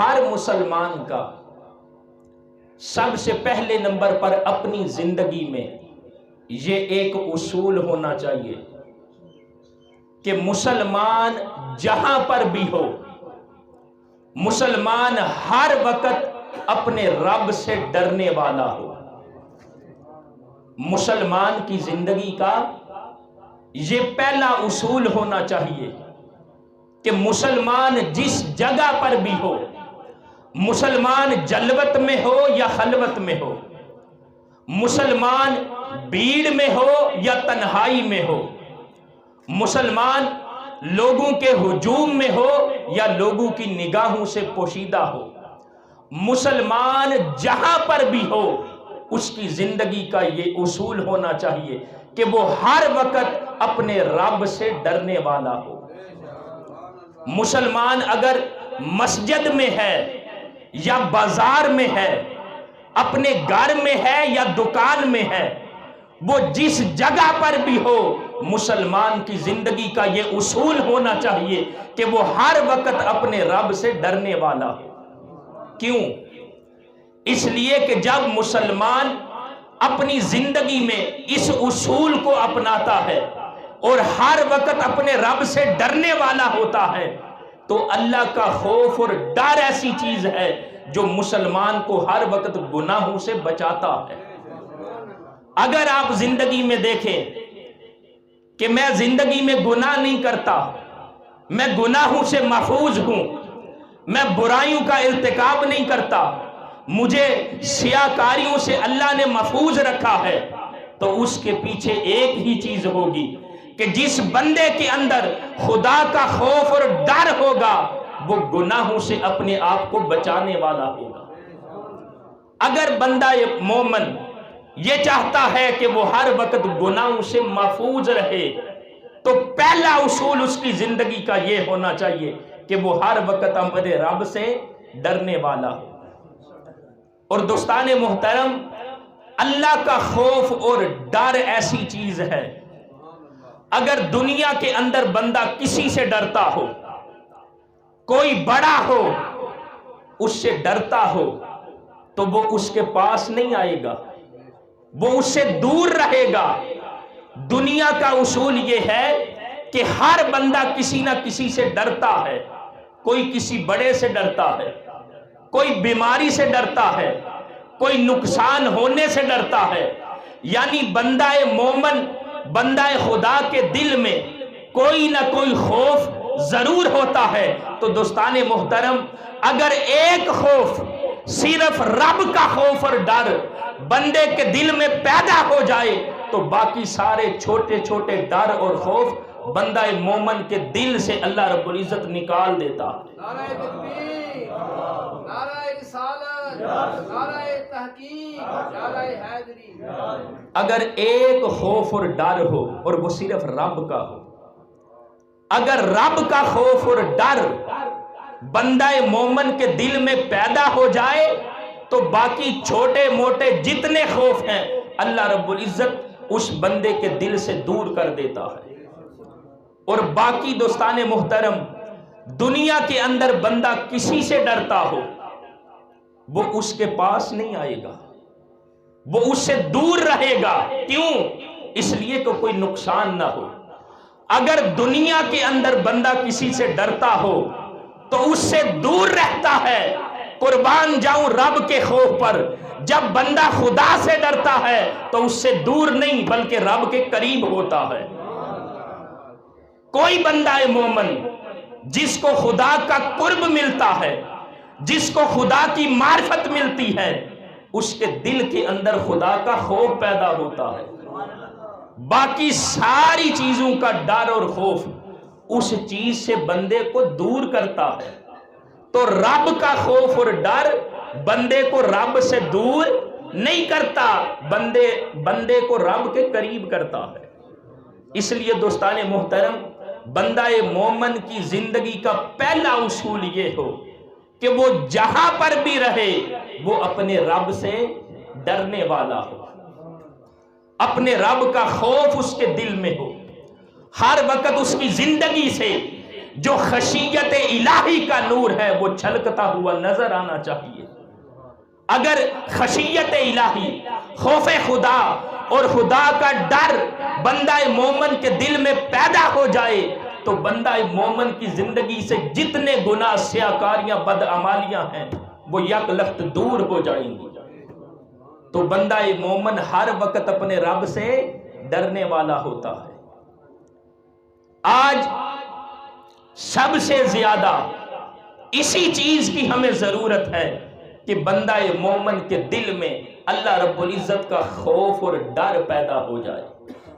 ہر مسلمان کا سب سے پہلے نمبر پر اپنی زندگی میں یہ ایک اصول ہونا چاہیے کہ مسلمان جہاں پر بھی ہو، مسلمان ہر وقت اپنے رب سے ڈرنے والا ہو۔ مسلمان کی زندگی کا یہ پہلا اصول ہونا چاہیے کہ مسلمان جس جگہ پر بھی ہو، مسلمان جلوت میں ہو یا خلوت میں ہو، مسلمان بھیڑ میں ہو یا تنہائی میں ہو، مسلمان لوگوں کے ہجوم میں ہو یا لوگوں کی نگاہوں سے پوشیدہ ہو، مسلمان جہاں پر بھی ہو اس کی زندگی کا یہ اصول ہونا چاہیے کہ وہ ہر وقت اپنے رب سے ڈرنے والا ہو۔ مسلمان اگر مسجد میں ہے یا بازار میں ہے، اپنے گھر میں ہے یا دکان میں ہے، وہ جس جگہ پر بھی ہو، مسلمان کی زندگی کا یہ اصول ہونا چاہیے کہ وہ ہر وقت اپنے رب سے ڈرنے والا ہو۔ کیوں؟ اس لیے کہ جب مسلمان اپنی زندگی میں اس اصول کو اپناتا ہے اور ہر وقت اپنے رب سے ڈرنے والا ہوتا ہے تو اللہ کا خوف اور ڈر ایسی چیز ہے جو مسلمان کو ہر وقت گناہوں سے بچاتا ہے۔ اگر آپ زندگی میں دیکھیں کہ میں زندگی میں گناہ نہیں کرتا، میں گناہوں سے محفوظ ہوں، میں برائیوں کا ارتکاب نہیں کرتا، مجھے سیاکاریوں سے اللہ نے محفوظ رکھا ہے، تو اس کے پیچھے ایک ہی چیز ہوگی کہ جس بندے کے اندر خدا کا خوف اور ڈر ہوگا وہ گناہوں سے اپنے آپ کو بچانے والا ہوگا۔ اگر بندہ مومن یہ چاہتا ہے کہ وہ ہر وقت گناہوں سے محفوظ رہے تو پہلا اصول اس کی زندگی کا یہ ہونا چاہیے کہ وہ ہر وقت اپنے رب سے ڈرنے والا ہو۔ اور دوستان محترم، اللہ کا خوف اور ڈر ایسی چیز ہے، اگر دنیا کے اندر بندہ کسی سے ڈرتا ہو، کوئی بڑا ہو اس سے ڈرتا ہو تو وہ اس کے پاس نہیں آئے گا، وہ اس سے دور رہے گا۔ دنیا کا اصول یہ ہے کہ ہر بندہ کسی نہ کسی سے ڈرتا ہے، کوئی کسی بڑے سے ڈرتا ہے، کوئی بیماری سے ڈرتا ہے، کوئی نقصان ہونے سے ڈرتا ہے۔ یعنی بندہ مومن، بندہ خدا کے دل میں کوئی نہ کوئی خوف ضرور ہوتا ہے۔ تو دوستان محترم، اگر ایک خوف، صرف رب کا خوف اور ڈر بندے کے دل میں پیدا ہو جائے تو باقی سارے چھوٹے چھوٹے ڈر اور خوف بندہ مومن کے دل سے اللہ رب العزت نکال دیتا۔ نعرہ تکبیر، نعرہ رسالت، نعرہ تحقیق، نعرہ حیدری۔ اگر ایک خوف اور ڈر ہو اور وہ صرف رب کا ہو، اگر رب کا خوف اور ڈر بندہ مومن کے دل میں پیدا ہو جائے تو باقی چھوٹے موٹے جتنے خوف ہیں اللہ رب العزت اس بندے کے دل سے دور کر دیتا ہے۔ اور باقی دوستان محترم، دنیا کے اندر بندہ کسی سے ڈرتا ہو وہ اس کے پاس نہیں آئے گا، وہ اس سے دور رہے گا۔ کیوں؟ اس لیے کہ کوئی نقصان نہ ہو۔ اگر دنیا کے اندر بندہ کسی سے ڈرتا ہو تو اس سے دور رہتا ہے۔ قربان جاؤں رب کے خوف پر، جب بندہ خدا سے ڈرتا ہے تو اس سے دور نہیں بلکہ رب کے قریب ہوتا ہے۔ کوئی بندہ مومن جس کو خدا کا قرب ملتا ہے، جس کو خدا کی معرفت ملتی ہے، اس کے دل کے اندر خدا کا خوف پیدا ہوتا ہے۔ باقی ساری چیزوں کا ڈر اور خوف اس چیز سے بندے کو دور کرتا ہے۔ تو رب کا خوف اور ڈر بندے کو رب سے دور نہیں کرتا، بندے کو رب کے قریب کرتا ہے۔ اس لیے دوستان محترم، بندہ مومن کی زندگی کا پہلا اصول یہ ہو کہ وہ جہاں پر بھی رہے وہ اپنے رب سے ڈرنے والا ہو، اپنے رب کا خوف اس کے دل میں ہو، ہر وقت اس کی زندگی سے جو خشیت الہی کا نور ہے وہ چھلکتا ہوا نظر آنا چاہیے۔ اگر خشیت الہی، خوف خدا اور خدا کا ڈر بندہ مومن کے دل میں پیدا ہو جائے تو بندہ مومن کی زندگی سے جتنے گناہ، سیاکاریاں، بدعمالیاں ہیں وہ یک لخت دور ہو جائیں گی۔ تو بندہ مومن ہر وقت اپنے رب سے ڈرنے والا ہوتا ہے۔ آج سب سے زیادہ اسی چیز کی ہمیں ضرورت ہے کہ بندہ مومن کے دل میں اللہ رب العزت کا خوف اور ڈر پیدا ہو جائے۔